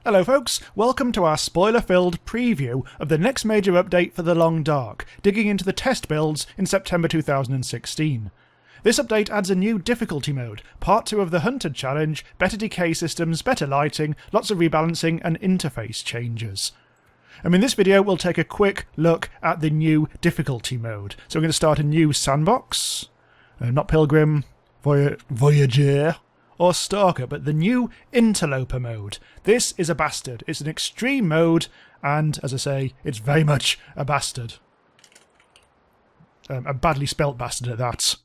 Hello folks, welcome to our spoiler-filled preview of the next major update for the Long Dark, digging into the test builds in September 2016. This update adds a new difficulty mode, part 2 of the Hunted challenge, better decay systems, better lighting, lots of rebalancing and interface changes. In this video we'll take a quick look at the new difficulty mode. So we're going to start a new sandbox, not Pilgrim, Voyager, or Stalker, but the new Interloper mode. This is a bastard. It's an extreme mode, and, as I say, it's very much a bastard. A badly spelt bastard at that.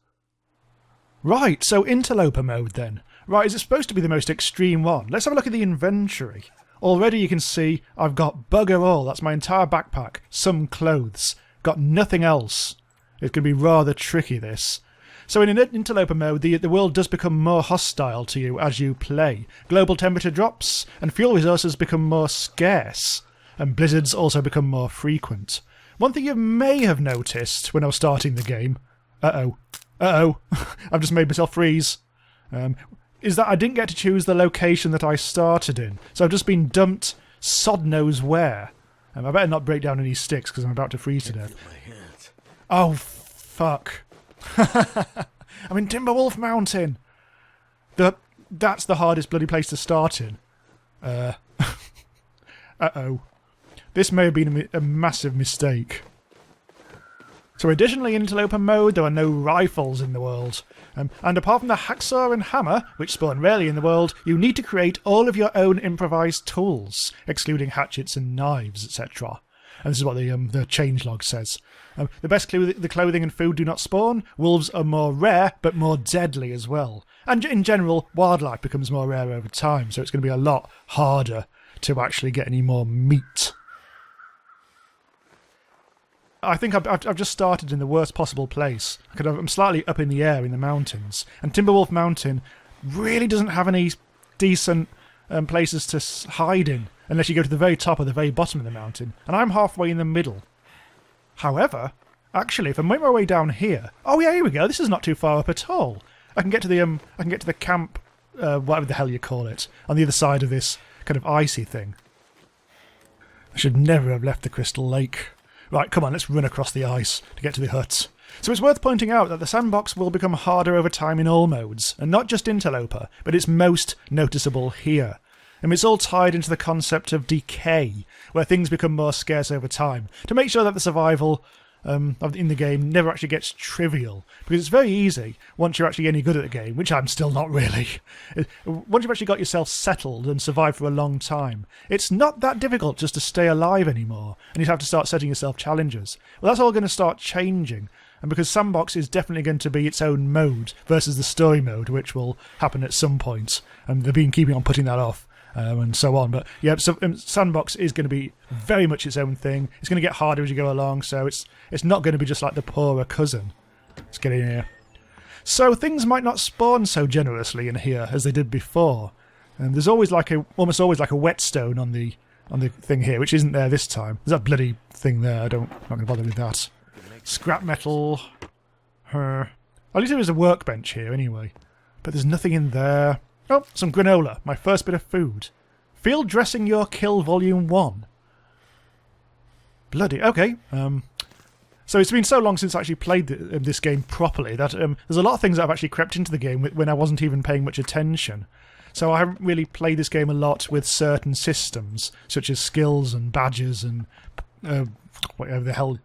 Right, so Interloper mode then. Right, is it supposed to be the most extreme one? Let's have a look at the inventory. Already you can see I've got bugger all. That's my entire backpack. Some clothes. Got nothing else. It's going to be rather tricky, this. So in an Interloper mode, the world does become more hostile to you as you play. Global temperature drops, and fuel resources become more scarce, and blizzards also become more frequent. One thing you may have noticed when I was starting the game, I've just made myself freeze, is that I didn't get to choose the location that I started in. So I've just been dumped sod knows where. I better not break down any sticks because I'm about to freeze to death. Oh, fuck. I'm in Timberwolf Mountain. That's the hardest bloody place to start in. This may have been a massive mistake. So additionally in Interloper mode, there are no rifles in the world. And apart from the hacksaw and hammer, which spawn rarely in the world, you need to create all of your own improvised tools, excluding hatchets and knives, etc. And this is what the changelog says. The best clue: the clothing and food do not spawn. Wolves are more rare, but more deadly as well. And in general, wildlife becomes more rare over time, so it's going to be a lot harder to actually get any more meat. I think I've just started in the worst possible place. I'm slightly up in the air in the mountains, and Timberwolf Mountain really doesn't have any decent places to hide in, unless you go to the very top or the very bottom of the mountain, and I'm halfway in the middle. However, actually, if I make my way down here, oh yeah, here we go. This is not too far up at all. I can get to the camp, whatever the hell you call it, on the other side of this kind of icy thing. I should never have left the Crystal Lake. Right, come on, let's run across the ice to get to the hut. So it's worth pointing out that the sandbox will become harder over time in all modes, and not just Interloper, but it's most noticeable here. And it's all tied into the concept of decay, where things become more scarce over time, to make sure that the survival in the game never actually gets trivial. Because it's very easy, once you're actually any good at the game, which I'm still not really, once you've actually got yourself settled and survived for a long time, it's not that difficult just to stay alive anymore, and you have to start setting yourself challenges. Well, that's all going to start changing, and because Sandbox is definitely going to be its own mode versus the story mode, which will happen at some point, and they've been keeping on putting that off. And so on, but yeah, so Sandbox is going to be very much its own thing. It's going to get harder as you go along, so it's not going to be just like the poorer cousin. Let's get in here. So things might not spawn so generously in here as they did before. And there's always almost always like a whetstone on the thing here, which isn't there this time. There's that bloody thing there. I'm not going to bother with that. Scrap metal. At least there is a workbench here anyway, but there's nothing in there. Oh, some granola, my first bit of food. Field Dressing Your Kill Volume 1. Bloody, okay. So it's been so long since I actually played this game properly that there's a lot of things that have actually crept into the game when I wasn't even paying much attention. So I haven't really played this game a lot with certain systems, such as skills and badges and whatever the hell,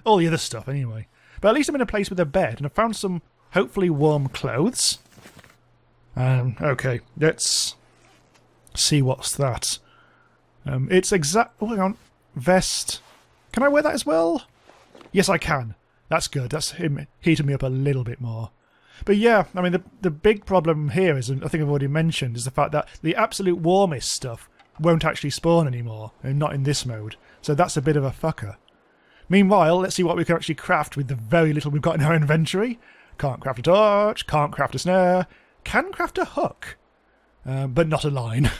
all the other stuff anyway. But at least I'm in a place with a bed, and I've found some hopefully warm clothes. Okay, let's see what's that. It's exact... Oh, hang on. Vest. Can I wear that as well? Yes, I can. That's good. That's him heating me up a little bit more. But yeah, I mean, the big problem here is, and I think I've already mentioned, is the fact that the absolute warmest stuff won't actually spawn anymore, and not in this mode. So that's a bit of a fucker. Meanwhile, let's see what we can actually craft with the very little we've got in our inventory. Can't craft a torch, can't craft a snare... Can craft a hook, but not a line.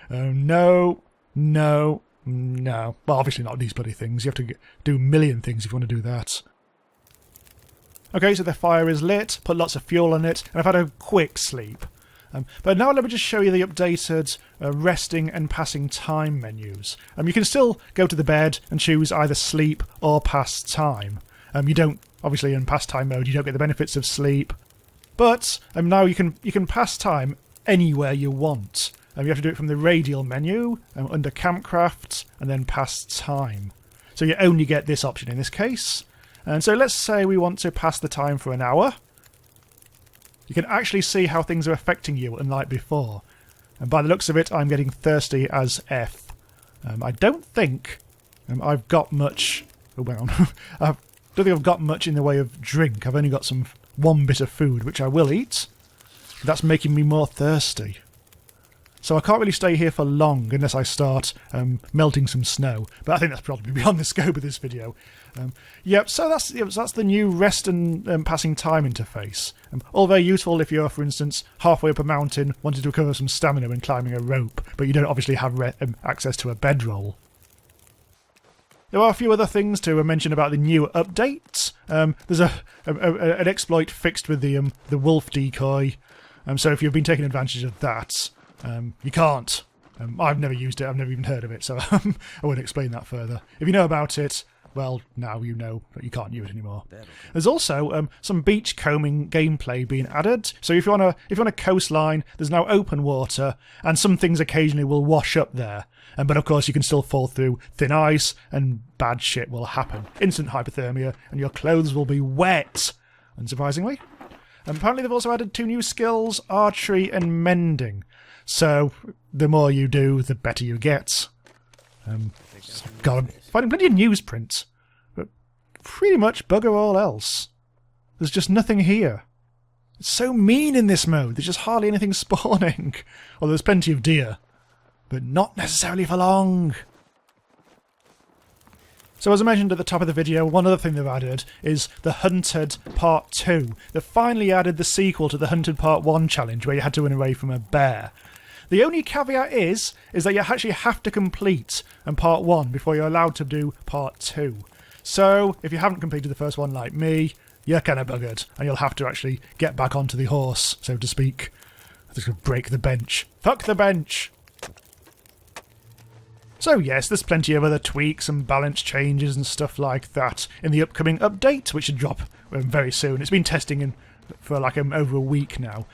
No. Well, obviously not these bloody things. You have to do a million things if you want to do that. Okay, so the fire is lit, put lots of fuel on it, and I've had a quick sleep. But now let me just show you the updated resting and passing time menus. You can still go to the bed and choose either sleep or pass time. You don't, obviously in pastime mode, you don't get the benefits of sleep. But now you can pass time anywhere you want. You have to do it from the radial menu, under Campcraft, and then pass time. So you only get this option in this case. And so let's say we want to pass the time for an hour. You can actually see how things are affecting you, unlike before. And by the looks of it, I'm getting thirsty as F. I don't think I've got much... Oh, hang on. I don't think I've got much in the way of drink. I've only got one bit of food, which I will eat. That's making me more thirsty. So I can't really stay here for long unless I start melting some snow. But I think that's probably beyond the scope of this video. Yep, so that's the new rest and passing time interface. All very useful if you're, for instance, halfway up a mountain, wanting to recover some stamina when climbing a rope, but you don't obviously have access to a bedroll. There are a few other things to mention about the new updates. There's an exploit fixed with the wolf decoy. So if you've been taking advantage of that, you can't. I've never used it, I've never even heard of it, so I won't explain that further. If you know about it, well, now you know that you can't use it anymore. There's also some beachcombing gameplay being added. So if you're on a coastline, there's now open water, and some things occasionally will wash up there. But of course, you can still fall through thin ice, and bad shit will happen. Instant hypothermia, and your clothes will be wet, unsurprisingly. Apparently, they've also added 2 new skills: archery and mending. So the more you do, the better you get. God, finding plenty of newsprint, but pretty much bugger all else. There's just nothing here. It's so mean in this mode. There's just hardly anything spawning. Well, there's plenty of deer, but not necessarily for long. So as I mentioned at the top of the video, one other thing they've added is the Hunted Part 2. They've finally added the sequel to the Hunted Part 1 challenge, where you had to run away from a bear. The only caveat is that you actually have to complete Part 1 before you're allowed to do Part 2. So, if you haven't completed the first one like me, you're kind of buggered, and you'll have to actually get back onto the horse, so to speak. Just gonna break the bench. Fuck the bench! So yes, there's plenty of other tweaks and balance changes and stuff like that in the upcoming update, which should drop very soon. It's been testing for like over a week now.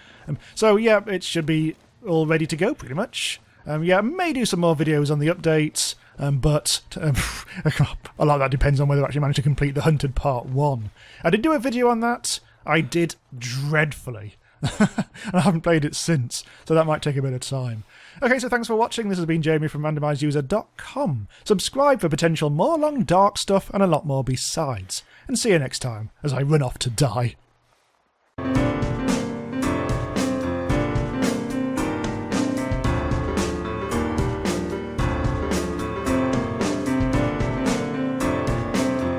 So yeah, it should be all ready to go pretty much. Yeah, I may do some more videos on the updates, but a lot of that depends on whether I actually manage to complete the Hunted Part 1. I did do a video on that. I did dreadfully. And I haven't played it since, so that might take a bit of time. Okay, so thanks for watching. This has been Jamie from randomizeuser.com. Subscribe for potential more Long Dark stuff and a lot more besides. And see you next time, as I run off to die.